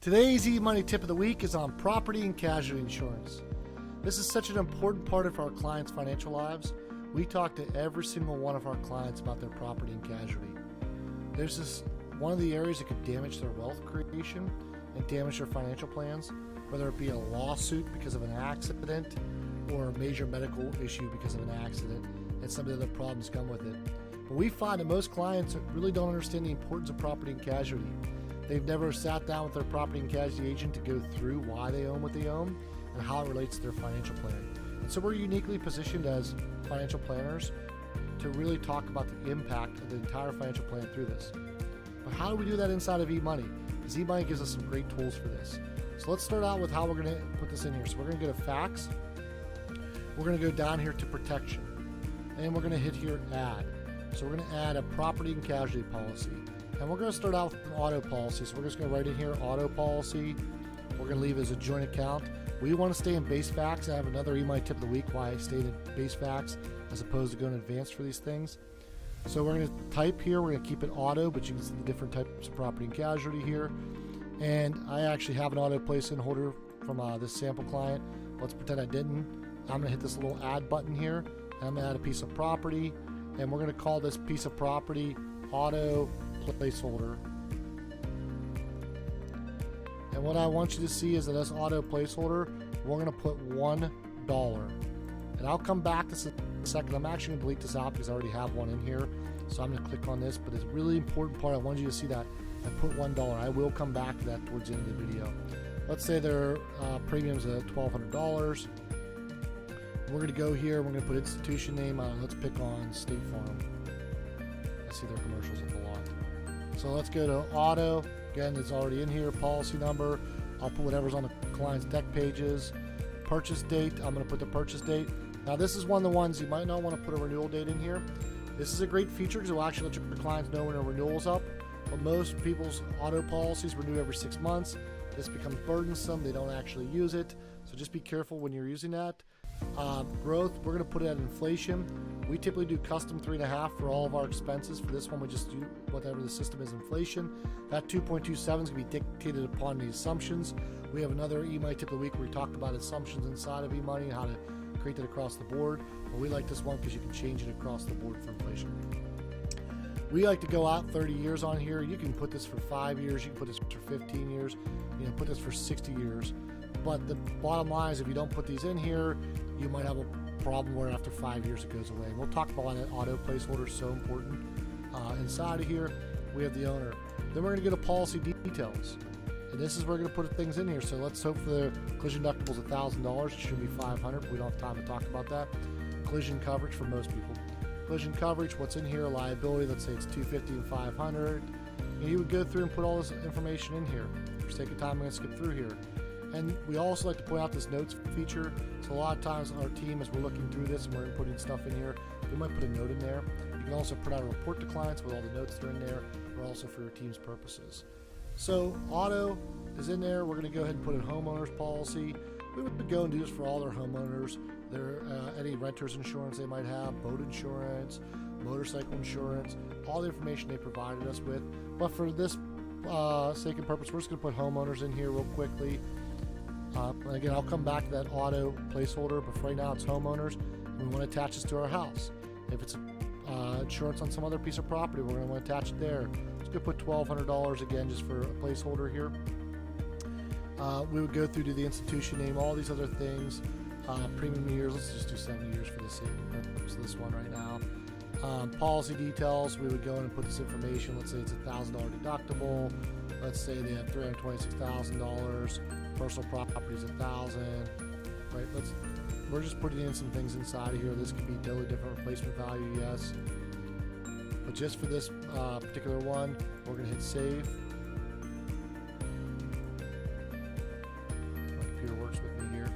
Today's eMoney tip of the week is on property and casualty insurance. This is such an important part of our clients' financial lives. We talk to every single one of our clients about their property and casualty. There's this one of the areas that could damage their wealth creation and damage their financial plans, whether it be a lawsuit because of an accident or a major medical issue because of an accident, and some of the other problems come with it. But we find that most clients really don't understand the importance of property and casualty. They've never sat down with their property and casualty agent to go through why they own what they own and how it relates to their financial plan. And so we're uniquely positioned as financial planners to really talk about the impact of the entire financial plan through this. But how do we do that inside of eMoney? Because eMoney gives us some great tools for this. So let's start out with how we're going to put this in here. So we're going to go to facts. We're going to go down here to protection. And we're going to hit here add. So we're going to add a property and casualty policy. And we're going to start out with an auto policy. So we're just going to write in here auto policy. We're going to leave it as a joint account. We want to stay in base facts. I have another eMoney tip of the week why I stayed in base facts as opposed to going advanced for these things. So we're going to type here. We're going to keep it auto, but you can see the different types of property and casualty here. And I actually have an auto place-in holder from this sample client. Let's pretend I didn't. I'm going to hit this little add button here. And I'm going to add a piece of property. And we're going to call this piece of property auto placeholder. And what I want you to see is that this auto placeholder, we're going to put $1. And I'll come back to this in a second. I'm actually going to delete this out because I already have one in here. So I'm going to click on this, but it's a really important part. I wanted you to see that I put $1. I will come back to that towards the end of the video. Let's say their premiums at $1,200. We're going to go here. We're going to put institution name on. Let's pick on State Farm. I see their commercials at the lot. So let's go to auto. Again, it's already in here. Policy number. I'll put whatever's on the client's deck pages. Purchase date. I'm going to put the purchase date. Now, this is one of the ones you might not want to put a renewal date in here. This is a great feature because it will actually let your clients know when a renewal is up. But most people's auto policies renew every 6 months. This becomes burdensome. They don't actually use it. So just be careful when you're using that. Growth, we're going to put it at inflation. We typically do custom 3.5 for all of our expenses. For this one, we just do whatever the system is inflation. That 2.27 is going to be dictated upon the assumptions. We have another eMoney tip of the week where we talked about assumptions inside of eMoney and how to create that across the board. But we like this one because you can change it across the board for inflation. We like to go out 30 years on here. You can put this for 5 years. You can put this for 15 years. You know, put this for 60 years. But the bottom line is if you don't put these in here, you might have a problem where after 5 years it goes away. And we'll talk about why that auto placeholder is so important. Inside of here, we have the owner. Then we're going to go to policy details. And this is where we're going to put things in here. So let's hope for the collision deductible is $1,000. It should be $500, but we don't have time to talk about that. Collision coverage for most people. Collision coverage, what's in here? Liability, let's say it's $250 and $500. And you would go through and put all this information in here. For sake of time, I'm going to skip through here. And we also like to point out this notes feature. So a lot of times our team, as we're looking through this and we're inputting stuff in here, we might put a note in there. You can also put out a report to clients with all the notes that are in there, or also for your team's purposes. So auto is in there. We're going to go ahead and put in homeowners policy. We would go and do this for all their homeowners, their any renters insurance they might have, boat insurance, motorcycle insurance, all the information they provided us with. But for this sake and purpose, we're just going to put homeowners in here real quickly. And again, I'll come back to that auto placeholder, but for right now it's homeowners. And we want to attach this to our house. If it's insurance on some other piece of property, we're going to want to attach it there. Just going to put $1,200 again just for a placeholder here. We would go through to the institution name, all these other things. Premium years, let's just do 70 years for the sake of purpose of this one right now. Policy details, we would go in and put this information. Let's say it's $1,000 deductible. Let's say they have $326,000. Personal property is $1,000. Right? We're just putting in some things inside of here. This could be totally different replacement value, yes. But just for this particular one, we're going to hit save. My computer works with me here.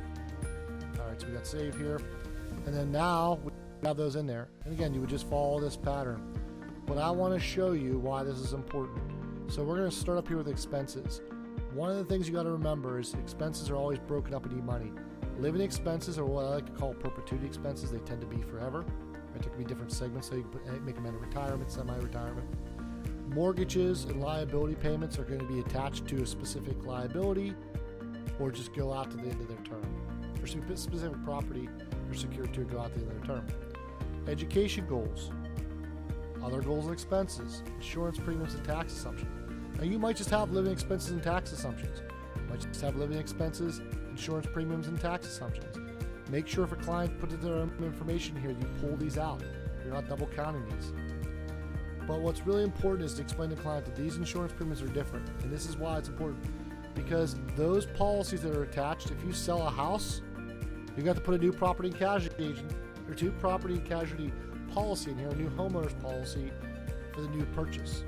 All right, so we got save here, and then now we have those in there. And again, you would just follow this pattern. But I want to show you why this is important. So we're going to start up here with expenses. One of the things you got to remember is expenses are always broken up in eMoney. Living expenses are what I like to call perpetuity expenses. They tend to be forever. Right? There can be different segments, so you can make them into retirement, semi-retirement. Mortgages and liability payments are going to be attached to a specific liability or just go out to the end of their term. Or specific property or secured to go out to the end of their term. Education goals, other goals and expenses, insurance premiums and tax assumptions. Now you might just have living expenses and tax assumptions. You might just have living expenses, insurance premiums and tax assumptions. Make sure if a client puts their own information here, you pull these out. You're not double counting these. But what's really important is to explain to the client that these insurance premiums are different. And this is why it's important. Because those policies that are attached, if you sell a house, you got to put a new property and casualty agent or two property and casualty policy in here, a new homeowner's policy for the new purchase.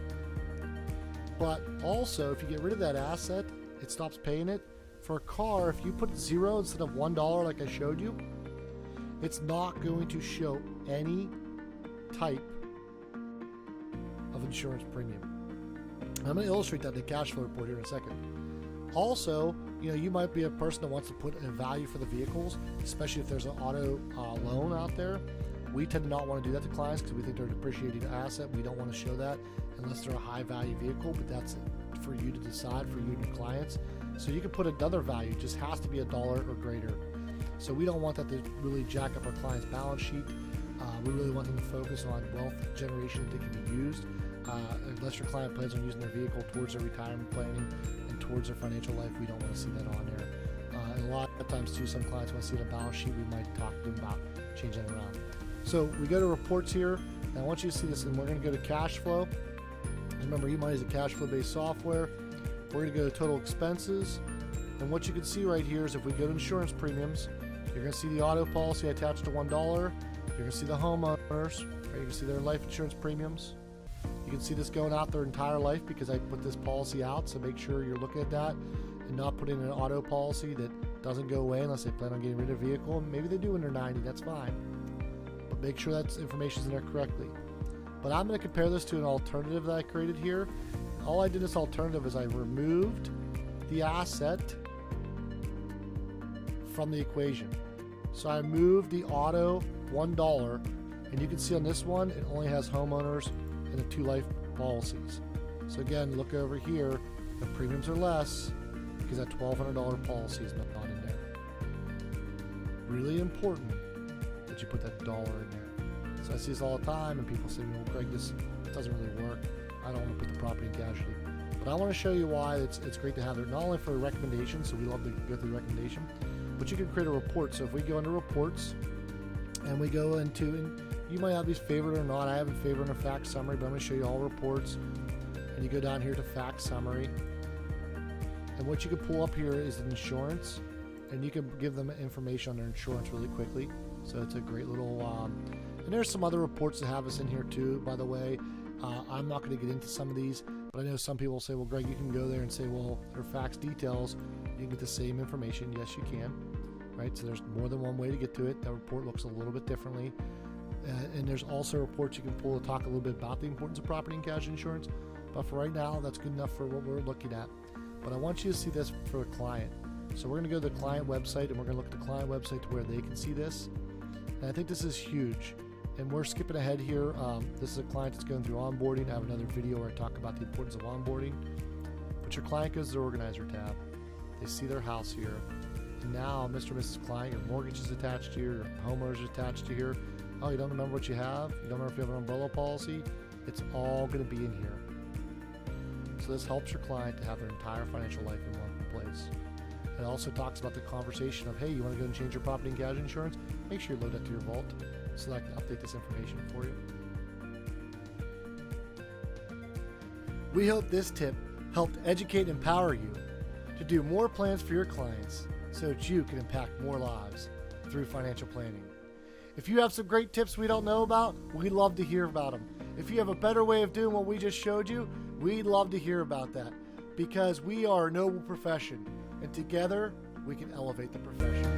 But also, if you get rid of that asset, it stops paying it. For a car, if you put 0 instead of $1 like I showed you, it's not going to show any type of insurance premium. I'm going to illustrate that in the cash flow report here in a second. Also, you might be a person that wants to put a value for the vehicles, especially if there's an auto loan out there. We tend to not want to do that to clients because we think they're a depreciating asset. We don't want to show that unless they're a high value vehicle, but that's for you to decide, for you and your clients. So you can put another value, it just has to be $1 or greater. So we don't want that to really jack up our client's balance sheet. We really want them to focus on wealth generation that can be used, unless your client plans on using their vehicle towards their retirement planning and towards their financial life. We don't want to see that on there. And a lot of times too, some clients want to see the balance sheet. We might talk to them about changing it around. So we go to reports here, and I want you to see this, and we're going to go to cash flow. Remember, eMoney is a cash flow based software. We're going to go to total expenses, and what you can see right here is if we go to insurance premiums, you're going to see the auto policy attached to $1. You're going to see the homeowners, right? You can see their life insurance premiums. You can see this going out their entire life because I put this policy out, so make sure you're looking at that and not putting in an auto policy that doesn't go away unless they plan on getting rid of the vehicle. Maybe they do when they're 90, that's fine. But make sure that information is in there correctly. But I'm going to compare this to an alternative that I created here. All I did in this alternative is I removed the asset from the equation. So I moved the auto $1, and you can see on this one it only has homeowners and the 2 life policies. So again, look over here, the premiums are less because that $1,200 policy is not in there. Really important that you put that $1 in there. So I see this all the time, and people say, well, Greg, this doesn't really work. I don't want to put the property and casualty. But I want to show you why it's great to have it, not only for a recommendation, so we love to go through the recommendation, but you can create a report. So if we go into reports, and we go into, and you might have these favored or not. I have it favored in a fact summary, but I'm going to show you all reports. And you go down here to fact summary. And what you can pull up here is insurance, and you can give them information on their insurance really quickly. So it's a great little, and there's some other reports that have this in here too, by the way. I'm not going to get into some of these, but I know some people say, well, Greg, you can go there and say, well, their facts details, you can get the same information. Yes, you can. Right? So there's more than one way to get to it. That report looks a little bit differently. And there's also reports you can pull to talk a little bit about the importance of property and casualty insurance. But for right now, that's good enough for what we're looking at. But I want you to see this for a client. So we're going to go to the client website, and we're going to look at the client website to where they can see this. And I think this is huge. And we're skipping ahead here. This is a client that's going through onboarding. I have another video where I talk about the importance of onboarding. But your client goes to the organizer tab. They see their house here. And now, Mr. and Mrs. Client, your mortgage is attached to here, your homeowners is attached to here. Oh, you don't remember what you have? You don't remember if you have an umbrella policy? It's all going to be in here. So this helps your client to have their entire financial life in one place. It also talks about the conversation of, hey, you want to go and change your property and casualty insurance? Make sure you load that to your vault so that I can update this information for you. We hope this tip helped educate and empower you to do more plans for your clients so that you can impact more lives through financial planning. If you have some great tips we don't know about, we'd love to hear about them. If you have a better way of doing what we just showed you, we'd love to hear about that, because we are a noble profession, and together we can elevate the profession.